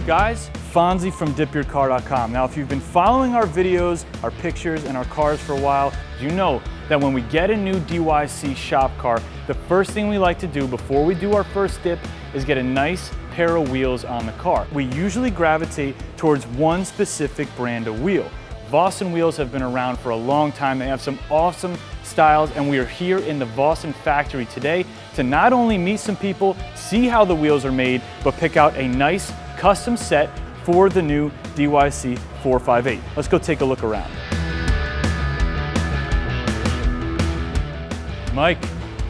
Guys, Fonzie from DipYourCar.com. Now, if you've been following our videos, our pictures, and our cars for a while, you know that when we get a new DYC shop car, the first thing we like to do before we do our first dip is get a nice pair of wheels on the car. We usually gravitate towards one specific brand of wheel. Vossen wheels have been around for a long time. They have some awesome styles, and we are here in the Vossen factory today to not only meet some people, see how the wheels are made, but pick out a nice custom set for the new DYC 458. Let's go take a look around. Mike.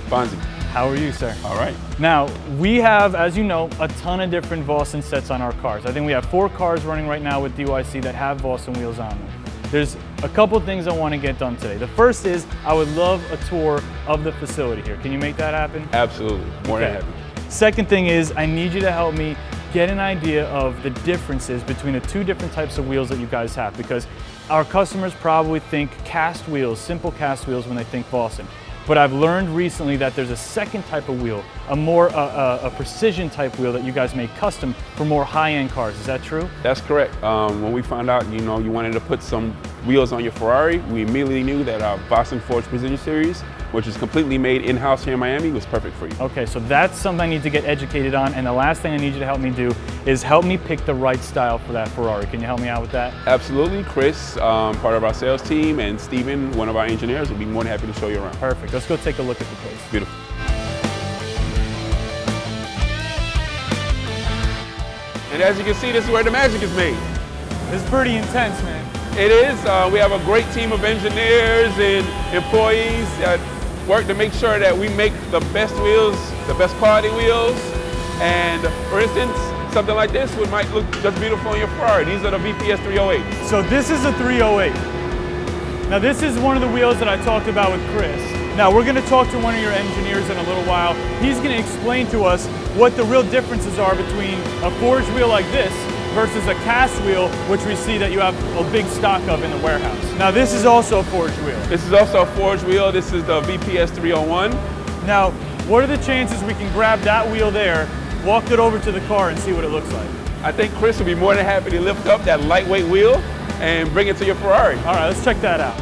Fonzie. How are you, sir? All right. Now, we have, as you know, a ton of different Vossen sets on our cars. I think we have 4 cars running right now with DYC that have Vossen wheels on them. There's a couple of things I want to get done today. The first is I would love a tour of the facility here. Can you make that happen? Absolutely. More than happy. Second thing is I need you to help me get an idea of the differences between the 2 different types of wheels that you guys have, because our customers probably think cast wheels, simple cast wheels when they think Vossen. But I've learned recently that there's a second type of wheel, a precision type wheel that you guys make custom for more high-end cars. Is that true? That's correct. When we found out, you wanted to put some wheels on your Ferrari, we immediately knew that our Vossen Forged Precision Series, which is completely made in-house here in Miami, was perfect for you. Okay, so that's something I need to get educated on, and the last thing I need you to help me do is help me pick the right style for that Ferrari. Can you help me out with that? Absolutely. Chris, part of our sales team, and Steven, one of our engineers, will be more than happy to show you around. Perfect. Let's go take a look at the place. Beautiful. And as you can see, this is where the magic is made. This is pretty intense, man. It is. We have a great team of engineers and employees that work to make sure that we make the best wheels, the best quality wheels. And for instance, something like this might look just beautiful on your Ferrari. These are the VPS 308. So this is a 308. Now this is one of the wheels that I talked about with Chris. Now we're going to talk to one of your engineers in a little while. He's going to explain to us what the real differences are between a forged wheel like this versus a cast wheel, which we see that you have a big stock of in the warehouse. Now this is also a forged wheel. This is also a forged wheel. This is the VPS 301. Now, what are the chances we can grab that wheel there, walk it over to the car and see what it looks like? I think Chris will be more than happy to lift up that lightweight wheel and bring it to your Ferrari. All right, let's check that out.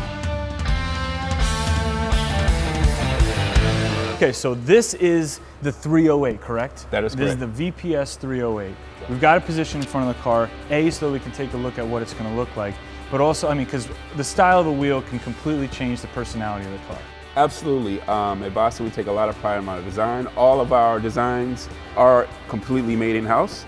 Okay, so this is the 308, correct? That is correct. This is the VPS 308. We've got a position in front of the car, so that we can take a look at what it's going to look like, but also, because the style of the wheel can completely change the personality of the car. Absolutely. At Vossen, we take a lot of pride in our design. All of our designs are completely made in-house,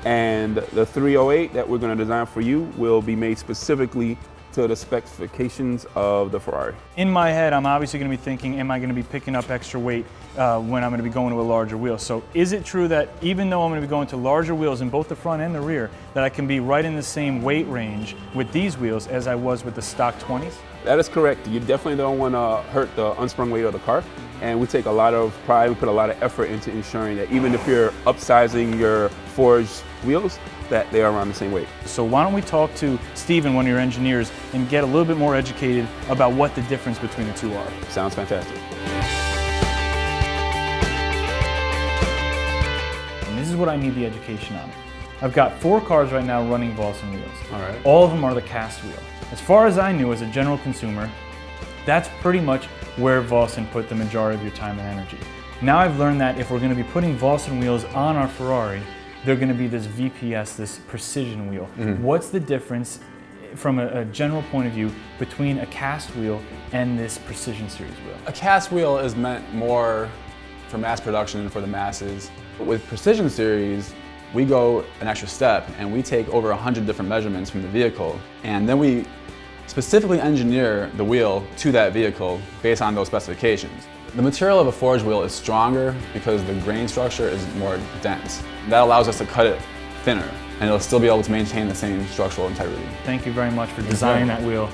and the 308 that we're going to design for you will be made specifically to the specifications of the Ferrari. In my head, I'm obviously going to be thinking, am I going to be picking up extra weight when I'm going to be going to a larger wheel? So is it true that even though I'm going to be going to larger wheels in both the front and the rear, that I can be right in the same weight range with these wheels as I was with the stock 20s? That is correct. You definitely don't want to hurt the unsprung weight of the car. And we take a lot of pride, we put a lot of effort into ensuring that even if you're upsizing your forged wheels, that they are around the same weight. So why don't we talk to Steven, one of your engineers, and get a little bit more educated about what the difference between the 2 are. Sounds fantastic. And this is what I need the education on. I've got 4 cars right now running Vossen wheels. All right. All of them are the cast wheel. As far as I knew as a general consumer, that's pretty much where Vossen put the majority of your time and energy. Now I've learned that if we're going to be putting Vossen wheels on our Ferrari, they're going to be this VPS, this precision wheel. What's the difference from a general point of view between a cast wheel and this precision series wheel? A cast wheel is meant more for mass production and for the masses. But with precision series, we go an extra step and we take over 100 different measurements from the vehicle, and then we specifically engineer the wheel to that vehicle based on those specifications. The material of a forged wheel is stronger because the grain structure is more dense. That allows us to cut it thinner, and it'll still be able to maintain the same structural integrity. Thank you very much for designing that wheel.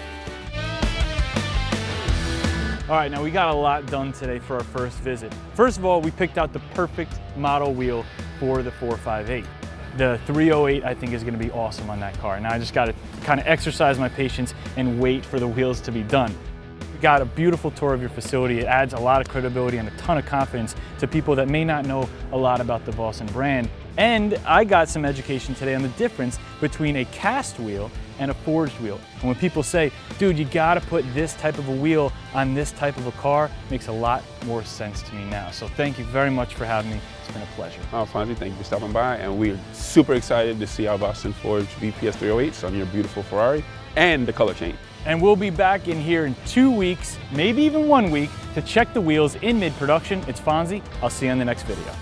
All right, now we got a lot done today for our first visit. First of all, we picked out the perfect model wheel for the 458. The 308 I think is going to be awesome on that car. Now I just got to kind of exercise my patience and wait for the wheels to be done. We got a beautiful tour of your facility. It adds a lot of credibility and a ton of confidence to people that may not know a lot about the Vossen brand. And I got some education today on the difference between a cast wheel and a forged wheel. And when people say, dude, you gotta put this type of a wheel on this type of a car, it makes a lot more sense to me now. So thank you very much for having me. It's been a pleasure. Oh, Fonzie, thank you for stopping by. And we're super excited to see our Boston Forge VPS 308s on your beautiful Ferrari and the color change. And we'll be back in here in 2 weeks, maybe even 1 week, to check the wheels in mid-production. It's Fonzie. I'll see you on the next video.